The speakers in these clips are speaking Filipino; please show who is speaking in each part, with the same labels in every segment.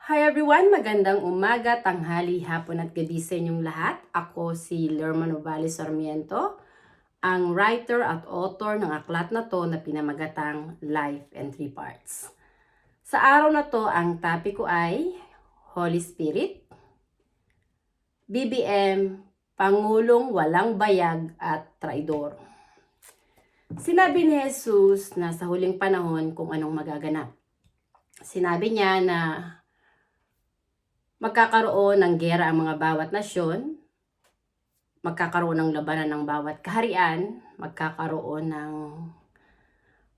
Speaker 1: Hi everyone! Magandang umaga, tanghali, hapon at gabi sa inyong lahat. Ako si Lerma Novales Sarmiento, ang writer at author ng aklat na to na pinamagatang Life in Three Parts. Sa araw na to, ang topic ko ay Holy Spirit, BBM, Pangulong Walang Bayag at Traidor. Sinabi ni Jesus na sa huling panahon kung anong magaganap. Sinabi niya na magkakaroon ng giyera ang mga bawat nasyon, magkakaroon ng labanan ng bawat kaharian, magkakaroon ng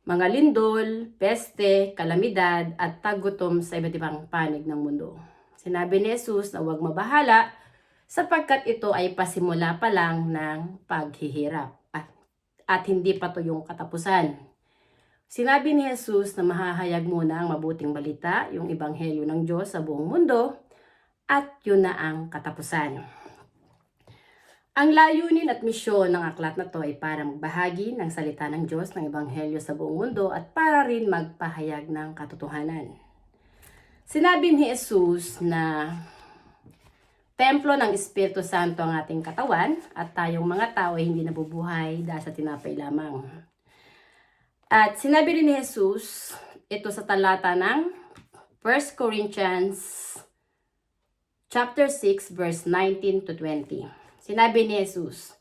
Speaker 1: mga lindol, peste, kalamidad at tagutom sa iba't ibang panig ng mundo. Sinabi ni Jesus na huwag mabahala sapagkat ito ay pasimula pa lang ng paghihirap at hindi pa to yung katapusan. Sinabi ni Jesus na mahahayag muna ang mabuting balita, yung ebanghelyo ng Diyos sa buong mundo, at yun na ang katapusan. Ang layunin at misyon ng aklat na to ay para magbahagi ng salita ng Diyos ng ebanghelyo sa buong mundo at para rin magpahayag ng katotohanan. Sinabi ni Jesus na templo ng Espiritu Santo ang ating katawan at tayong mga tao ay hindi nabubuhay dahil sa tinapay lamang. At sinabi rin ni Jesus ito sa talata ng 1 Corinthians Chapter 6, verse 19 to 20. Sinabi ni Jesus,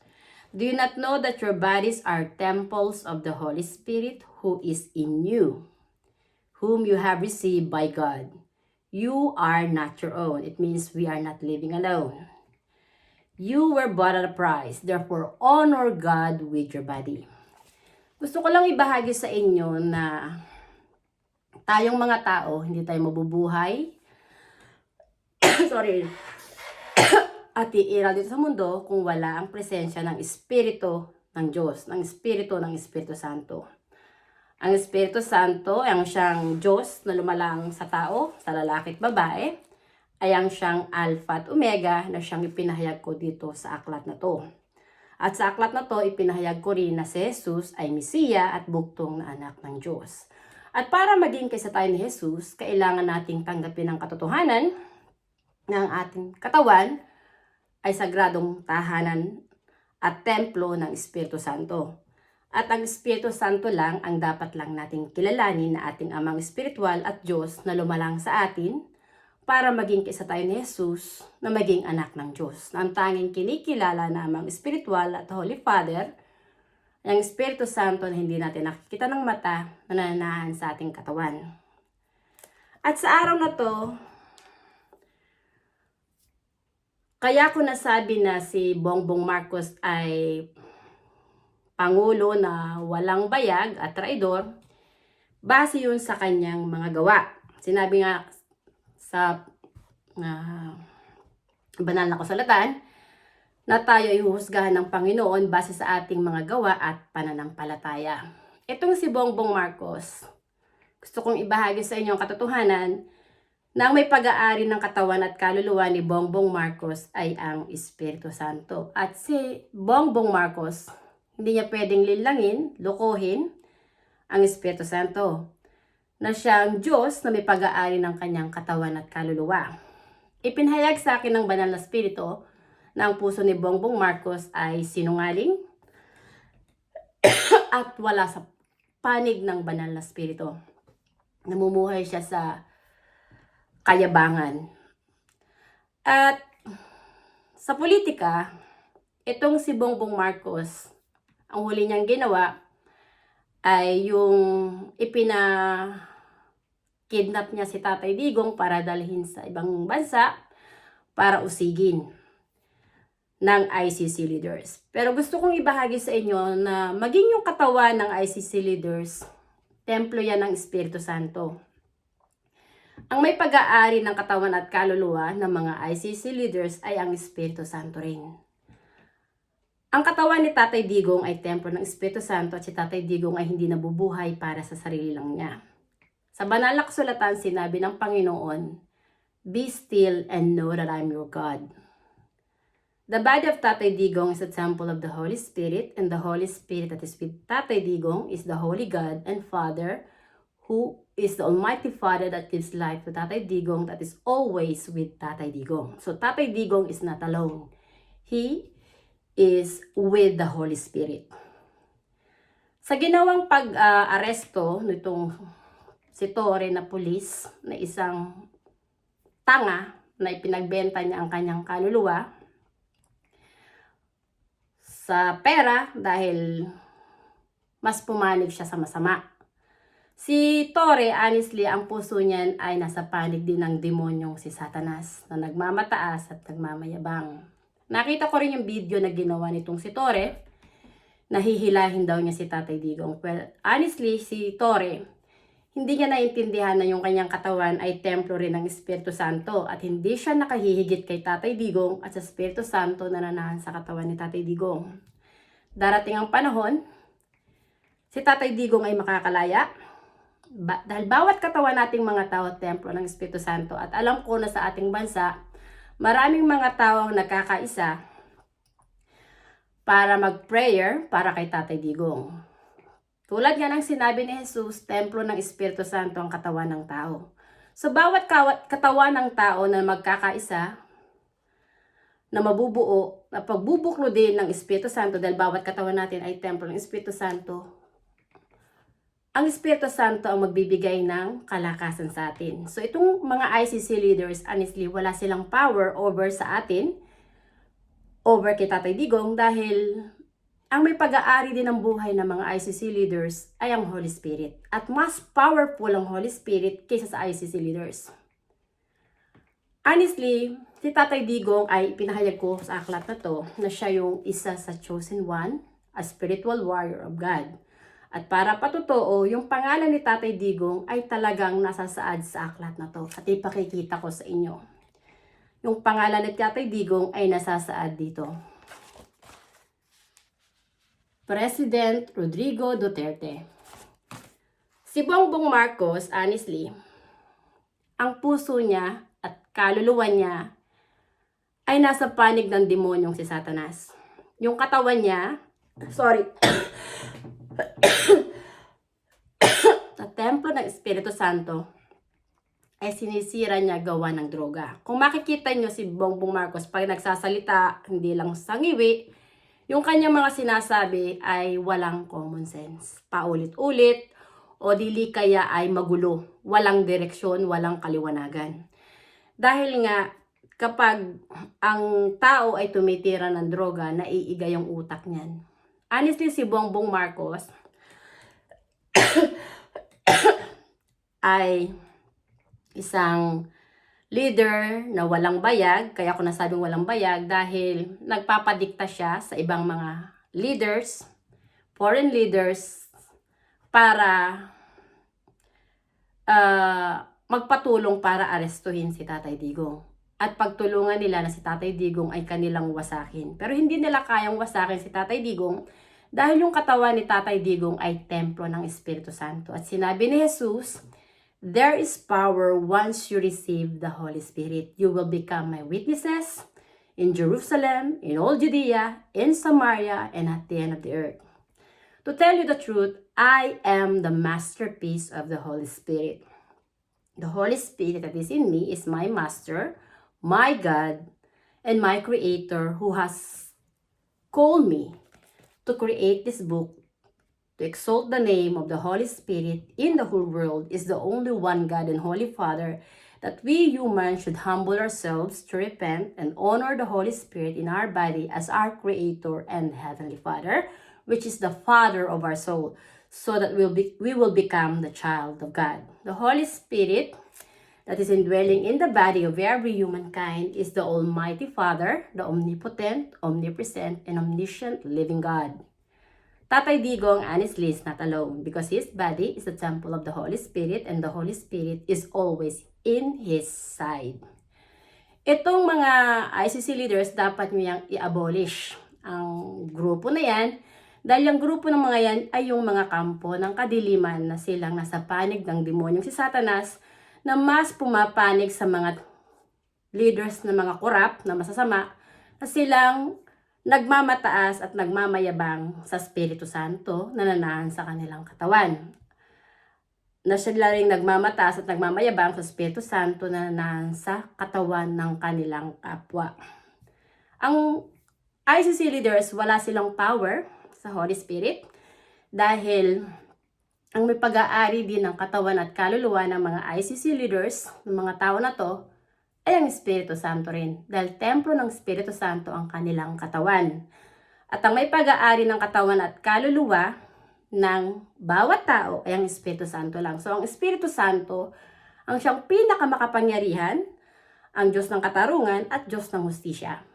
Speaker 1: "Do you not know that your bodies are temples of the Holy Spirit who is in you, whom you have received by God? You are not your own." It means we are not living alone. "You were bought at a price, therefore honor God with your body." Gusto ko lang ibahagi sa inyo na tayong mga tao, hindi tayo mabubuhay at iiral dito sa mundo kung wala ang presensya ng Espiritu ng Diyos, ng Espiritu Santo. Ang Espiritu Santo ay ang siyang Diyos na lumalang sa tao, sa lalaki at babae, ay ang siyang Alpha at Omega na siyang ipinahayag ko dito sa aklat na to. At sa aklat na to, ipinahayag ko rin na si Jesus ay Mesiya at buktong na anak ng Diyos. At para maging kaysa tayo ni Jesus, kailangan nating tanggapin ang katotohanan ng ating katawan ay sagradong tahanan at templo ng Espiritu Santo. At ang Espiritu Santo lang ang dapat lang nating kilalanin na ating amang espiritual at Diyos na lumalang sa atin para maging kaysa tayo ni Jesus na maging anak ng Diyos. Na ang tanging kinikilala na amang espiritual at Holy Father, ang Espiritu Santo na hindi natin nakikita ng mata na nananahan sa ating katawan. At sa araw na to, kaya ko nasabi na si Bongbong Marcos ay pangulo na walang bayag at traidor, base yun sa kanyang mga gawa. Sinabi nga sa banal na kasulatan na tayo ay huhusgahan ng Panginoon base sa ating mga gawa at pananampalataya. Itong si Bongbong Marcos, gusto kong ibahagi sa inyo ang katotohanan na ang may pag-aari ng katawan at kaluluwa ni Bongbong Marcos ay ang Espiritu Santo. At si Bongbong Marcos, hindi niya pwedeng lilangin, lokohin ang Espiritu Santo na siyang Diyos na may pag-aari ng kanyang katawan at kaluluwa. Ipinahayag sa akin ng banal na Espiritu na ang puso ni Bongbong Marcos ay sinungaling at wala sa panig ng banal na Espiritu. Namumuhay siya sa kayabangan. At sa politika, itong si Bongbong Marcos, ang huli niyang ginawa ay yung kidnap niya si Tatay Digong para dalhin sa ibang bansa para usigin ng ICC leaders. Pero gusto kong ibahagi sa inyo na maging yung katawan ng ICC leaders, templo yan ng Espiritu Santo. Ang may pag-aari ng katawan at kaluluwa ng mga ICC leaders ay ang Espiritu Santo rin. Ang katawan ni Tatay Digong ay templo ng Espiritu Santo at si Tatay Digong ay hindi nabubuhay para sa sarili lang niya. Sa banal na kasulatan, sinabi ng Panginoon, "Be still and know that I am your God." The body of Tatay Digong is a temple of the Holy Spirit, and the Holy Spirit that is with Tatay Digong is the Holy God and Father who is the Almighty Father that gives life to Tatay Digong, that is always with Tatay Digong. So Tatay Digong is not alone. He is with the Holy Spirit. Sa ginawang pag-aresto nitong si Torre na pulis, na isang tanga na ipinagbenta niya ang kanyang kaluluwa sa pera dahil mas pumanig siya sa masama. Si Torre, honestly, ang puso niyan ay nasa panig din ng demonyong si Satanas na nagmamataas at nagmamayabang. Nakita ko rin yung video na ginawa nitong si Torre, nahihilahin daw niya si Tatay Digong. Well, honestly, si Torre, hindi niya naintindihan na yung kanyang katawan ay templo rin ng Espiritu Santo at hindi siya nakahihigit kay Tatay Digong at sa Espiritu Santo na nanahan sa katawan ni Tatay Digong. Darating ang panahon, si Tatay Digong ay makakalaya dahil bawat katawan nating mga tao templo ng Espiritu Santo at alam ko na sa ating bansa maraming mga tao ang nagkakaisa para mag-prayer para kay Tatay Digong. Tulad nga ng sinabi ni Jesus, templo ng Espiritu Santo ang katawan ng tao. So bawat katawan ng tao na magkakaisa na mabubuo, na pagbubuklo din ng Espiritu Santo dahil bawat katawan natin ay templo ng Espiritu Santo, ang Espiritu Santo ang magbibigay ng kalakasan sa atin. So itong mga ICC leaders, honestly, wala silang power over sa atin, over kay Tatay Digong, dahil ang may pag-aari din ng buhay ng mga ICC leaders ay ang Holy Spirit. At mas powerful ang Holy Spirit kaysa sa ICC leaders. Honestly, si Tatay Digong ay pinahayag ko sa aklat na to na siya yung isa sa chosen one, a spiritual warrior of God. At para patotoo, yung pangalan ni Tatay Digong ay talagang nasasaad sa aklat na to. At ipakikita ko sa inyo. Yung pangalan ni Tatay Digong ay nasasaad dito. President Rodrigo Duterte. Si Bongbong Marcos, honestly, ang puso niya at kaluluwa niya ay nasa panig ng demonyong si Satanas. Yung katawan niya, sa templo ng Espiritu Santo ay sinisira niya gawa ng droga. Kung makikita nyo si Bongbong Marcos pag nagsasalita, hindi lang sangiwi, yung kanyang mga sinasabi ay walang common sense. Paulit-ulit o dili kaya ay magulo. Walang direksyon, walang kaliwanagan. Dahil nga, kapag ang tao ay tumitira ng droga, naiiga yung utak niyan. Honestly, si Bongbong Marcos ay isang leader na walang bayag. Kaya ako nasabing walang bayag dahil nagpapadikta siya sa ibang mga leaders, foreign leaders, para magpatulong para arestuhin si Tatay Digong. At pagtulungan nila na si Tatay Digong ay kanilang wasakin. Pero hindi nila kayang wasakin si Tatay Digong dahil yung katawan ni Tatay Digong ay templo ng Espiritu Santo. At sinabi ni Jesus, there is power once you receive the Holy Spirit. You will become my witnesses in Jerusalem, in all Judea, in Samaria, and at the end of the earth. To tell you the truth, I am the masterpiece of the Holy Spirit. The Holy Spirit that is in me is my master, my God, and my Creator who has called me to create this book. To exalt the name of the Holy Spirit in the whole world is the only one God and Holy Father, that we humans should humble ourselves to repent and honor the Holy Spirit in our body as our Creator and Heavenly Father, which is the Father of our soul, so that we will become the child of God. The Holy Spirit that is indwelling in the body of every humankind is the Almighty Father, the omnipotent, omnipresent, and omniscient living God. Tatay Digong, honestly, is not alone because his body is the temple of the Holy Spirit and the Holy Spirit is always in his side. Itong mga ICC leaders, dapat niyang i-abolish ang grupo na yan dahil ang grupo ng mga yan ay yung mga kampo ng kadiliman na silang nasa panig ng demonyong si Satanas na mas pumapanig sa mga leaders na mga korap na masasama na silang nagmamataas at nagmamayabang sa Espiritu Santo na nanahan sa kanilang katawan. na sila ring nagmamataas at nagmamayabang sa Espiritu Santo na nasa katawan ng kanilang kapwa. Ang ICC leaders, wala silang power sa Holy Spirit dahil ang may pag-aari din ng katawan at kaluluwa ng mga ICC leaders, ng mga tao na to, ay ang Espiritu Santo rin. Dahil templo ng Espiritu Santo ang kanilang katawan. At ang may pag-aari ng katawan at kaluluwa ng bawat tao ay ang Espiritu Santo lang. So ang Espiritu Santo ang siyang pinakamakapangyarihan, ang Diyos ng katarungan at Diyos ng hustisya.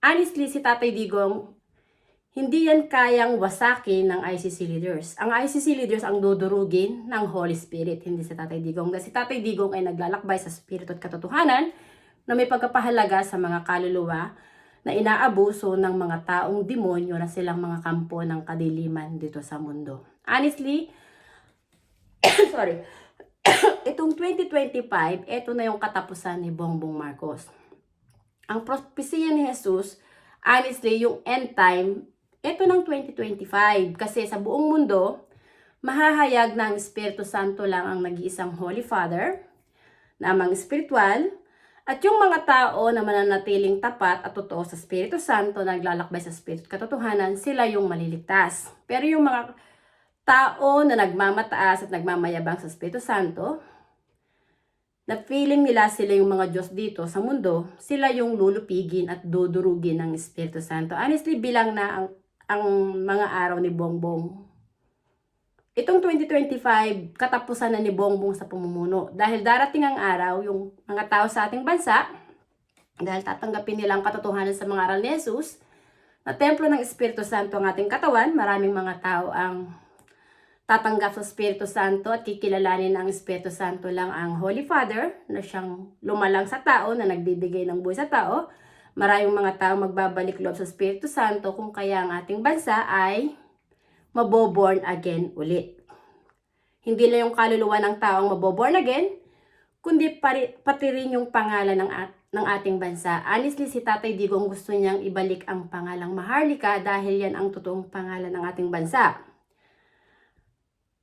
Speaker 1: Honestly, si Tatay Digong, hindi yan kayang wasakin ng ICC leaders. Ang ICC leaders ang dudurugin ng Holy Spirit, hindi si Tatay Digong. Dahil si Tatay Digong ay naglalakbay sa Espiritu at katotohanan na may pagkapahalaga sa mga kaluluwa na inaabuso ng mga taong demonyo na silang mga kampo ng kadiliman dito sa mundo. Honestly, sorry, itong 2025, ito na yung katapusan ni Bongbong Marcos. Ang propesya ni Jesus, honestly, yung end time, ito ng 2025. Kasi sa buong mundo, mahahayag na ang Espiritu Santo lang ang nag-iisang Holy Father, na amang espiritual, at yung mga tao na mananatiling tapat at totoo sa Espiritu Santo, naglalakbay sa Espiritu katotohanan, sila yung maliligtas. Pero yung mga tao na nagmamataas at nagmamayabang sa Espiritu Santo, na feeling nila sila yung mga Diyos dito sa mundo, sila yung lulupigin at dudurugin ng Espiritu Santo. Honestly, bilang na ang mga araw ni Bongbong. Itong 2025, katapusan na ni Bongbong sa pamumuno. Dahil darating ang araw, yung mga tao sa ating bansa, dahil tatanggapin nilang katotohanan sa mga aral ni Jesus, na templo ng Espiritu Santo ang ating katawan, maraming mga tao ang tatanggap sa Espiritu Santo at kikilalanin ang Espiritu Santo lang ang Holy Father na siyang lumalang sa tao, na nagbibigay ng buhay sa tao. Maraming mga tao magbabalik loob sa Espiritu Santo kung kaya ang ating bansa ay maboborn again ulit. Hindi lang yung kaluluwa ng tao ang maboborn again, kundi pati rin yung pangalan ng ating bansa. Honestly, si Tatay Digong gusto niyang ibalik ang pangalang Maharlika dahil yan ang totoong pangalan ng ating bansa.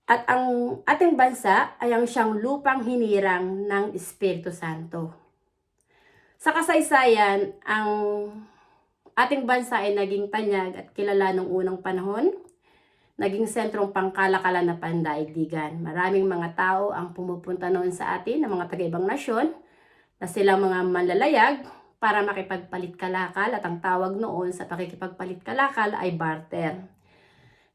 Speaker 1: At ang ating bansa ay ang siyang lupang hinirang ng Espiritu Santo. Sa kasaysayan, ang ating bansa ay naging tanyag at kilala noong unang panahon, naging sentrong pangkalakalan na pandaigdigan. Maraming mga tao ang pumupunta noon sa atin, ng mga taga-ibang nasyon, na silang mga manlalayag para makipagpalit kalakal, at ang tawag noon sa pakikipagpalit kalakal ay barter.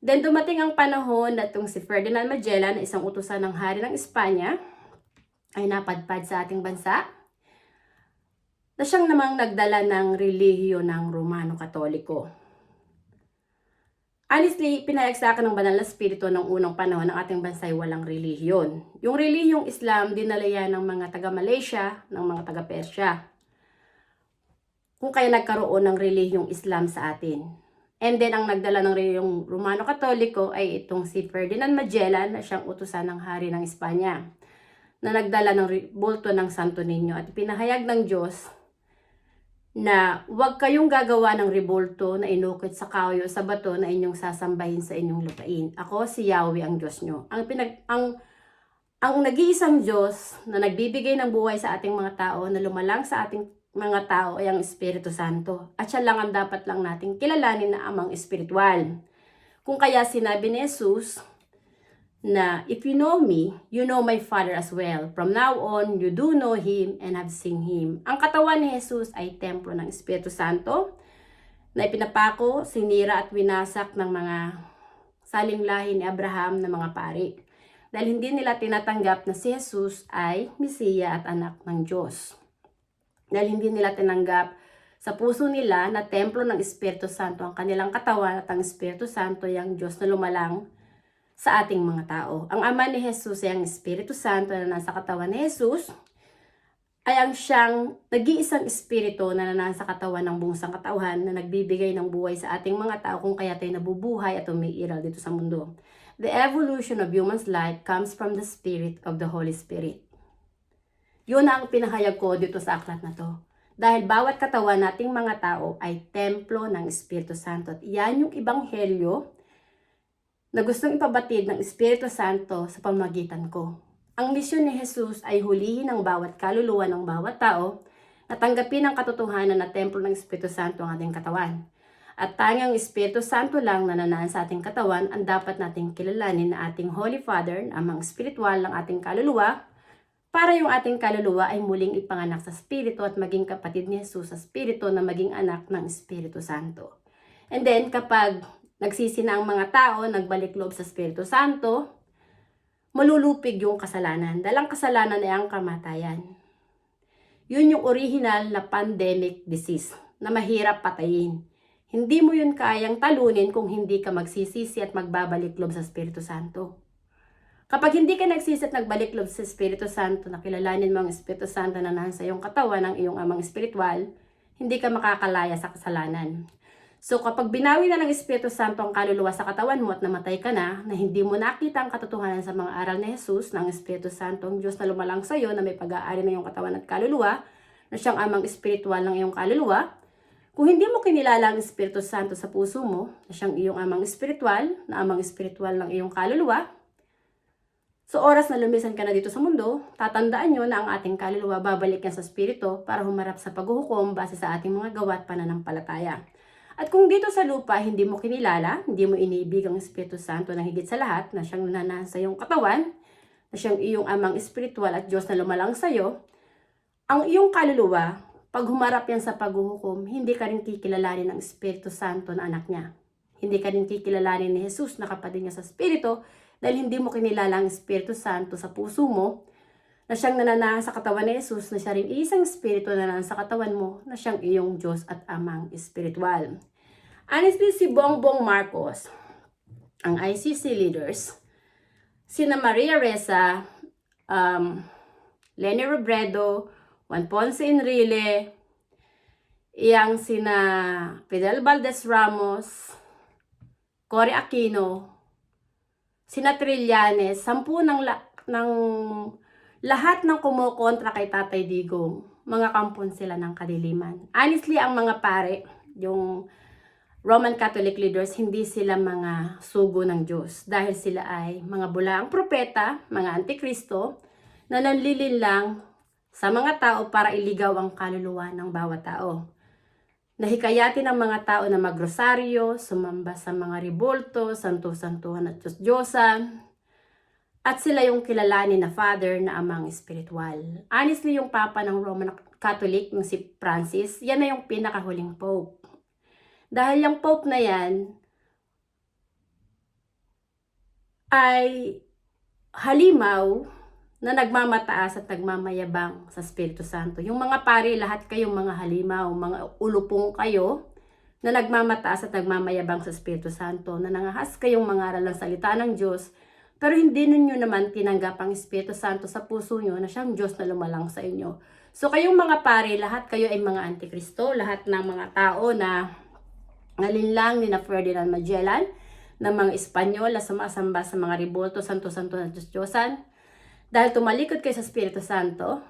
Speaker 1: Then dumating ang panahon na itong si Ferdinand Magellan, isang utusan ng hari ng Espanya, ay napadpad sa ating bansa, na siyang namang nagdala ng relihiyon ng Romano Katoliko. Honestly, pinayag sa akin ng Banal na Espiritu ng unang panahon ng ating bansa ay walang relihiyon. Yung relihiyong Islam, dinala yan ng mga taga-Malaysia, ng mga taga-Persya. Kung kaya nagkaroon ng relihiyong Islam sa atin. And then, ang nagdala ng relihiyong Romano Katoliko ay itong si Ferdinand Magellan, na siyang utusan ng hari ng Espanya, na nagdala ng bulto ng Santo Niño at pinahayag ng Diyos na huwag kayong gagawa ng rebulto na inukit sa kahoy o sa bato na inyong sasambahin sa inyong lupain. Ako si Yahweh ang Diyos nyo. Ang nag-iisang Diyos na nagbibigay ng buhay sa ating mga tao, na lumalang sa ating mga tao, ay ang Espiritu Santo. At siya lang ang dapat lang nating kilalanin na amang espiritual. Kung kaya sinabi ni Jesus na, if you know me, you know my Father as well. From now on, you do know Him and have seen Him. Ang katawan ni Jesus ay templo ng Espiritu Santo na ipinapako, sinira at winasak ng mga salinglahi ni Abraham na mga pari. Dahil hindi nila tinatanggap na si Jesus ay Mesiya at anak ng Diyos. Dahil hindi nila tinanggap sa puso nila na templo ng Espiritu Santo ang kanilang katawan, at ang Espiritu Santo ay ang Diyos na lumalang sa ating mga tao. Ang Ama ni Jesus ay ang Espiritu Santo na nasa katawan ni Jesus, ay ang siyang nag-iisang Espiritu na nasa katawan ng buong sangkatauhan, na nagbibigay ng buhay sa ating mga tao kung kaya tayo nabubuhay at umiiral dito sa mundo. The evolution of human's life comes from the Spirit of the Holy Spirit. Yun ang pinahayag ko dito sa aklat na to. Dahil bawat katawan nating mga tao ay templo ng Espiritu Santo. At iyan yung ebanghelyo na gustong ipabatid ng Espiritu Santo sa pamamagitan ko. Ang misyon ni Jesus ay hulihin ang bawat kaluluwa ng bawat tao na tanggapin ang katotohanan na templo ng Espiritu Santo ang ating katawan. At tanging ang Espiritu Santo lang na nanaan sa ating katawan ang dapat nating kilalanin na ating Holy Father, amang spiritual ng ating kaluluwa, para yung ating kaluluwa ay muling ipanganak sa Espiritu at maging kapatid ni Jesus sa Espiritu na maging anak ng Espiritu Santo. And then, kapag nagsisi na ang mga tao, nagbalik loob sa Espiritu Santo, malulupig yung kasalanan. Dahil ang kasalanan ay ang kamatayan. Yun yung original na pandemic disease na mahirap patayin. Hindi mo yun kayang talunin kung hindi ka magsisisi at magbabalik loob sa Espiritu Santo. Kapag hindi ka nagsisi at nagbalik loob sa Espiritu Santo, nakilalanin mo ang Espiritu Santo na nasa iyong katawan ng iyong amang espiritual, hindi ka makakalaya sa kasalanan. So kapag binawi na ng Espiritu Santo ang kaluluwa sa katawan mo at namatay ka na hindi mo nakita ang katotohanan sa mga aral ni Jesus ng Espiritu Santo, ang Diyos na lumalang sa iyo na may pag-aari ng iyong katawan at kaluluwa, na siyang amang espiritual ng iyong kaluluwa, kung hindi mo kinilala ang Espiritu Santo sa puso mo, na siyang iyong amang espiritual ng iyong kaluluwa, so oras na lumisan ka na dito sa mundo, tatandaan nyo na ang ating kaluluwa babalik yan sa Espiritu para humarap sa paghuhukom base sa ating mga gawa at pananampalataya. At kung dito sa lupa hindi mo kinilala, hindi mo iniibig ang Espiritu Santo na higit sa lahat, na siyang nananahan sa iyong katawan, na siyang iyong amang espiritual at Diyos na lumalang sa iyo, ang iyong kaluluwa, pag humarap yan sa paghuhukom, hindi ka rin kikilalanin ng Espiritu Santo na anak niya. Hindi ka rin kikilalanin ni Jesus na kapatid niya sa Espiritu dahil hindi mo kinilala ang Espiritu Santo sa puso mo na siyang nananahan sa katawan ni Jesus, na siya rin isang Espiritu na nananahan sa katawan mo, na siyang iyong Diyos at amang espiritual. Honestly, si Bongbong Marcos, ang ICC leaders, sina Maria Ressa, Leni Robredo, Juan Ponce Enrile, iyang sina Fidel Valdez Ramos, Cory Aquino, sina Trillanes, 10 ng lahat ng kumukontra kay Tatay Digong, mga kampon sila ng kadiliman. Honestly, ang mga pare, yung Roman Catholic leaders, hindi sila mga sugo ng Diyos dahil sila ay mga bulaang propeta, mga antikristo, na nanlilin lang sa mga tao para iligaw ang kaluluwa ng bawat tao. Nahikayatin ang mga tao na magrosaryo, sumamba sa mga ribolto, santo-santuhan at Diyos-Diyosan, at sila yung kilalanin na Father na amang espiritual. Honestly, yung Papa ng Roman Catholic, yung si Francis, yan na yung pinakahuling Pope. Dahil yung Pope na yan ay halimaw na nagmamataas at nagmamayabang sa Espiritu Santo. Yung mga pari, lahat kayong mga halimaw, mga ulupong kayo na nagmamataas at nagmamayabang sa Espiritu Santo, na nangahas kayong mangaral ng salita ng Diyos, pero hindi ninyo naman tinanggap ang Espiritu Santo sa puso nyo na siyang Diyos na lumalang sa inyo. So kayong mga pari, lahat kayo ay mga antikristo, lahat ng mga tao na ngalinlang ni na Ferdinand Magellan, ng mga Espanyol na sumasamba sa mga ribolto, santo-santo na Diyos-Diyosan. Dahil tumalikod kayo sa Espiritu Santo,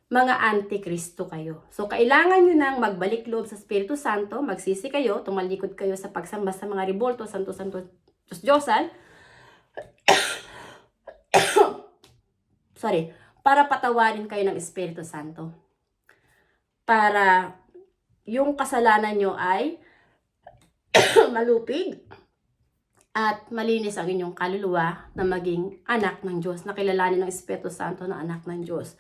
Speaker 1: mga antikristo kayo. So, kailangan nyo nang magbalik loob sa Espiritu Santo, magsisi kayo, tumalikod kayo sa pagsamba sa mga ribolto, santo-santo Diyos-Diyosan, para patawarin kayo ng Espiritu Santo. Para yung kasalanan nyo ay malupig at malinis ang inyong kaluluwa na maging anak ng Diyos, na kilalanin ng Espiritu Santo na anak ng Diyos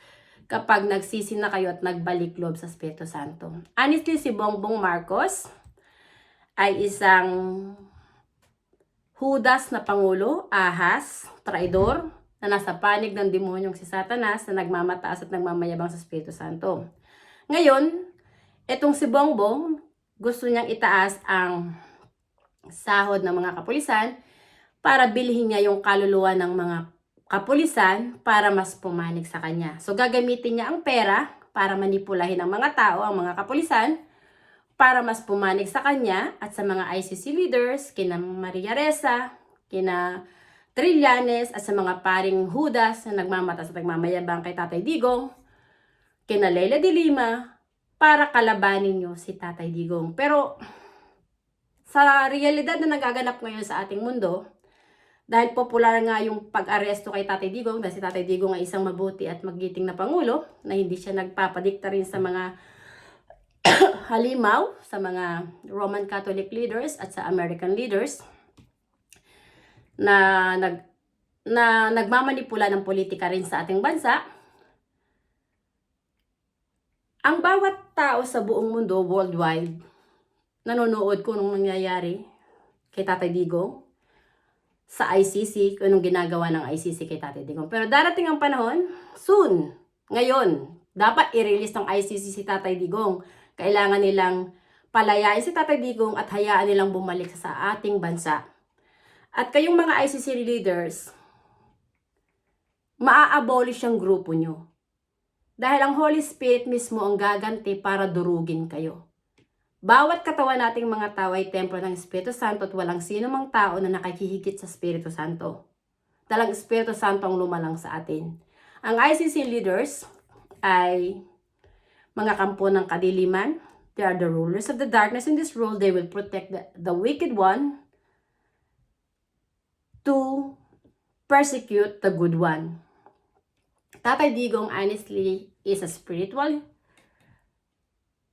Speaker 1: kapag nagsisi na kayo at nagbalik loob sa Espiritu Santo. Honestly, si Bongbong Marcos ay isang Judas na pangulo, ahas, traidor, na nasa panig ng demonyong si Satanas, na nagmamataas at nagmamayabang sa Espiritu Santo. Ngayon, etong si Bongbong, gusto niyang itaas ang sahod ng mga kapulisan para bilhin niya yung kaluluwa ng mga kapulisan para mas pumanig sa kanya. So gagamitin niya ang pera para manipulahin ang mga tao, ang mga kapulisan, para mas pumanig sa kanya at sa mga ICC leaders, kina Maria Ressa, kina Trillanes, at sa mga paring Judas na nagmamatas at nagmamayabang kay Tatay Digong, kina Leila de Lima, para kalabanin niyo si Tatay Digong. Pero sa realidad na nagaganap ngayon sa ating mundo, Dahil popular nga yung pag-aresto kay Tatay Digong, dahil si Tatay Digong ay isang mabuti at magiting na pangulo, na hindi siya nagpapadikta rin sa mga halimaw, sa mga Roman Catholic leaders at sa American leaders, na nagmamanipula ng politika rin sa ating bansa. Ang bawat tao sa buong mundo, worldwide, nanonood kung anong nangyayari kay Tatay Digong sa ICC, kung anong ginagawa ng ICC kay Tatay Digong. Pero darating ang panahon, soon, ngayon, dapat i-release ng ICC si Tatay Digong. Kailangan nilang palayain si Tatay Digong at hayaan nilang bumalik sa ating bansa. At kayong mga ICC leaders, maa-abolish ang grupo nyo. Dahil ang Holy Spirit mismo ang gaganti para durugin kayo. Bawat katawan nating mga tao ay templo ng Espiritu Santo at walang sino mang tao na nakikihigit sa Espiritu Santo. Dalang Espiritu Santo ang lumalang sa atin. Ang ICC leaders ay mga kampo ng kadiliman. They are the rulers of the darkness in this world. They will protect the wicked one to persecute the good one. Tatay Digong honestly is a spiritual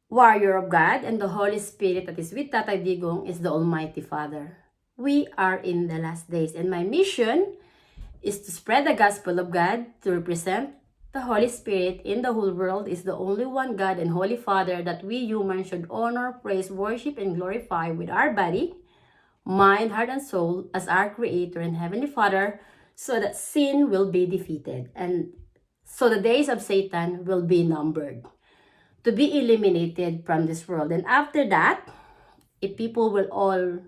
Speaker 1: warrior of God, and the Holy Spirit that is with Tatay Digong is the Almighty Father. We are in the last days, and my mission is to spread the gospel of God, to represent the Holy Spirit in the whole world is the only one God and Holy Father that we humans should honor, praise, worship, and glorify with our body, mind, heart, and soul as our Creator and Heavenly Father, so that sin will be defeated, and so the days of Satan will be numbered, to be eliminated from this world. And after that, if people will all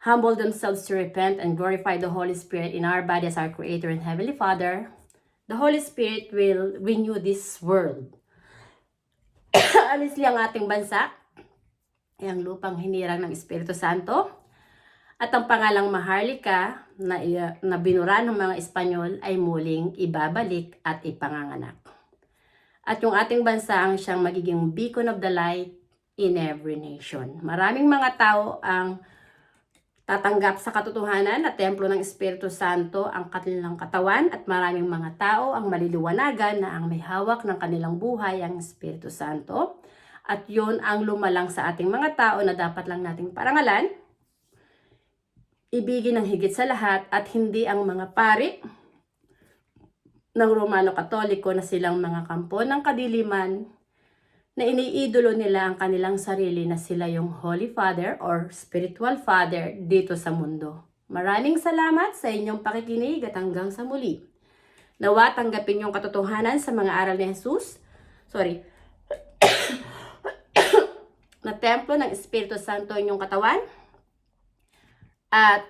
Speaker 1: humble themselves to repent and glorify the Holy Spirit in our body as our Creator and Heavenly Father, the Holy Spirit will renew this world. Honestly, ang ating bansa ay ang lupang hinirang ng Espiritu Santo. At ang pangalang Maharlika na binura ng mga Espanyol ay muling ibabalik at ipanganganak. At yung ating bansa ang siyang magiging beacon of the light in every nation. Maraming mga tao ang tatanggap sa katotohanan na templo ng Espiritu Santo ang kanilang katawan, at maraming mga tao ang maliliwanagan na ang may hawak ng kanilang buhay ang Espiritu Santo. At yun ang lumalang sa ating mga tao na dapat lang nating parangalan, ibigin ng higit sa lahat, at hindi ang mga pari ng Romano Katoliko na silang mga kampo ng kadiliman na iniidolo nila ang kanilang sarili na sila yung Holy Father or Spiritual Father dito sa mundo. Maraming salamat sa inyong pakikinig at hanggang sa muli. Nawa tanggapin yung katotohanan sa mga aral ni Jesus. Na templo ng Espiritu Santo inyong katawan. At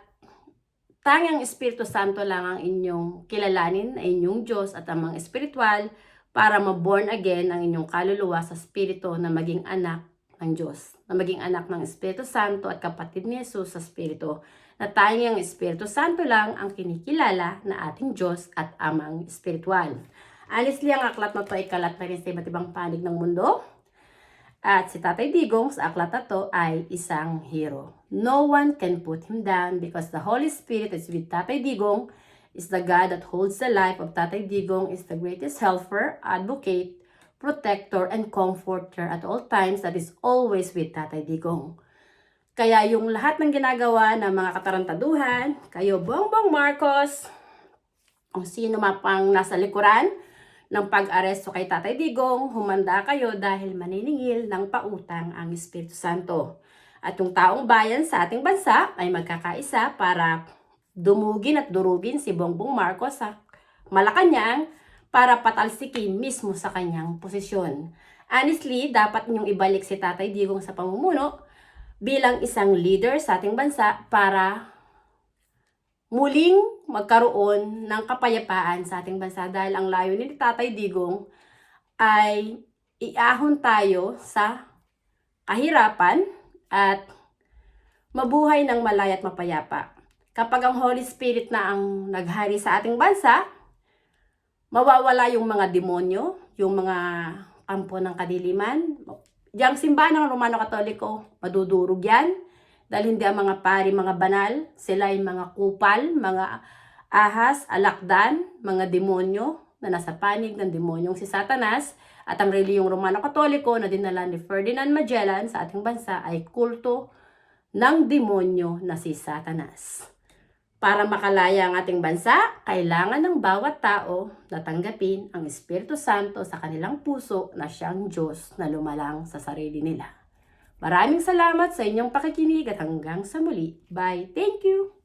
Speaker 1: tangang Espiritu Santo lang ang inyong kilalanin na inyong Diyos at ang mga espiritual para ma-born again ang inyong kaluluwa sa Espiritu na maging anak ng Diyos. Na maging anak ng Espiritu Santo at kapatid ni Jesus sa Espiritu. Na tangang Espiritu Santo lang ang kinikilala na ating Diyos at amang espiritual. Honestly, ang aklat na ito ay kalat na rin sa iba't ibang panig ng mundo. At si Tatay Digong sa aklat na to ay isang hero. No one can put him down because the Holy Spirit is with Tatay Digong, is the God that holds the life of Tatay Digong, is the greatest helper, advocate, protector, and comforter at all times that is always with Tatay Digong. Kaya yung lahat ng ginagawa ng mga katarantaduhan, kayo Bongbong Marcos, kung sino mapang nasa likuran ng pag-aresto kay Tatay Digong, humanda kayo dahil maniningil ng pautang ang Espiritu Santo. At yung taong bayan sa ating bansa ay magkakaisa para dumugin at durugin si Bongbong Marcos sa Malacanang para patalsikin mismo sa kanyang posisyon. Honestly, dapat ninyong ibalik si Tatay Digong sa pamumuno bilang isang leader sa ating bansa para muling magkaroon ng kapayapaan sa ating bansa, dahil ang layunin ni Tatay Digong ay iahon tayo sa kahirapan at mabuhay ng malaya at mapayapa. Kapag ang Holy Spirit na ang naghari sa ating bansa, mawawala yung mga demonyo, yung mga kampo ng kadiliman. Yang simbahan ng Romano Katoliko, madudurog yan Dahil hindi ang mga pari, mga banal, sila ay mga kupal, mga ahas, alakdan, mga demonyo na nasa panig ng demonyong si Satanas. At ang reliyong Romano-Katoliko na dinala ni Ferdinand Magellan sa ating bansa ay kulto ng demonyo na si Satanas. Para makalaya ang ating bansa, kailangan ng bawat tao na tanggapin ang Espiritu Santo sa kanilang puso na siyang Diyos na lumalang sa sarili nila. Maraming salamat sa inyong pakikinig at hanggang sa muli. Bye! Thank you!